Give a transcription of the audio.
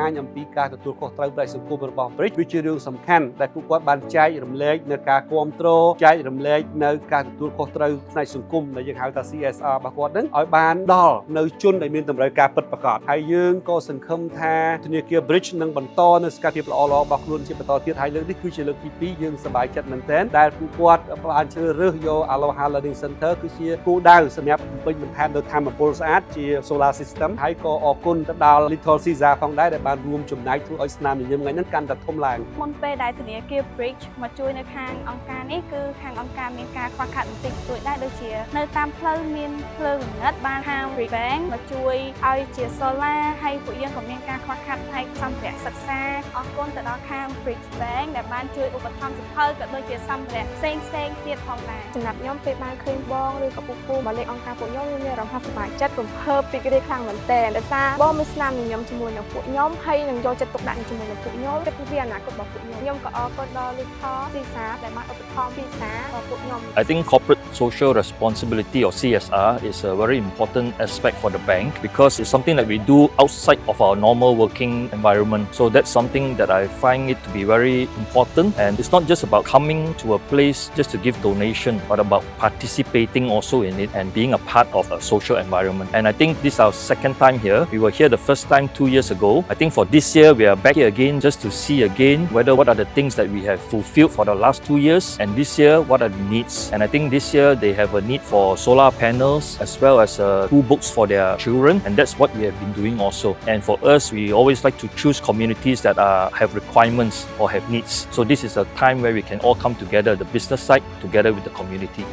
ញអំពីការទទួលខុសត្រូវផ្នែកសង្គមរបស់ Bridge វាជារឿងសំខាន់ដែលពួកគាត់បានចែករំលែកនៅការគាំទ្រចែករំលែកនៅការទទួលខុសត្រូវផ្នែកសង្គមដែលយើងហៅថា CSR របស់គាត់នឹងឲ្យបានដល់នៅជនដែលមានតម្រូវការពិតប្រាកដហើយយើងក៏សង្ឃឹមថាធនាគារ Bridge នឹងបន្តនៅសកម្មភាពល្អៗរបស់ខ្លួនជាបន្តទៀតហើយលើកនេះគឺជាលើកទី2យើងសប្បាយចិត្តមែនទែនដែលពួកគាត់បានជ្រើសរើសយក Aloha Learning Center គឺជាគោលដៅសម្រាប់បំពេញបន្ថែមនៅធម្មពលស្អាតជា Solar System ហើយក៏អរគុណទៅដល់ Little Caesar ផងដែរដែលបានរួមចំណែកធ្វើឲ្យស្នាមញញឹមថ្ងៃនេះកាន់តែធំឡើងមុនពេលដែលធនាគារ Bridge មកជួយនៅខាងអង្គការនេះគឺខាងអង្គការមានការខ្វះខាតបន្តិចបន្តួចដែរដូចជានៅតាមផ្លូវមានភ្លើងល្ងិតបានខាង Bridge Bank មកជួយឲ្យជា Solar ហើយពួកយើងក៏មានការខ្វះខាតផ្នែកសម្ភារៈសិក្សាអរគុណទៅដល់ខាង Bridge Bank ដែលបានជួយឧបត្ថម្ភសៀវភៅក៏ដូចជាសម្ភារៈផ្សេងៗទៀតផងដែរសម្រាប់ខ្ញុំពេលបានឃើញបងឬក៏ពូមកលេងអង្គការពួកខ្ញុំមានអារម្មណ៍ថាសប្បាយចិត្តរំភើបរីករាយខ្លាំងមែនទែនដោយសារបងមានស្នាមញញឹមជាមួយនឹងពួកខ្ញុំហើយនឹងយកចិត្តទុកដាក់ជាមួយនឹងពួកខ្ញុំគិតពីអនាគតរបស់ពួកខ្ញុំក៏អរគុណដល់ Little Caesar ដែលបានឧបត្ថម្ភភាសារបស់ពួកខ្ញុំ I think corporate social responsibility or CSR is a very important aspect for the bank because it's something that we do outside of our normal working environment. So that's something that I find it to be very important, and it's not just about coming to a place just to give donation, but about participating also in it and being a part of a social environment. And I think this is our second time here. We were here the first time 2 years ago. I think for this year we are back here again just to see again what are the things that we have fulfilled for the last 2 years, and this year what are the needs. And I think this year they have a need for solar panels as well as school books for their children, and that's what we have been doing also. And for us, we always like to choose communities that have requirements or have needs. So this is a time where we can all come together, the business side together with the community.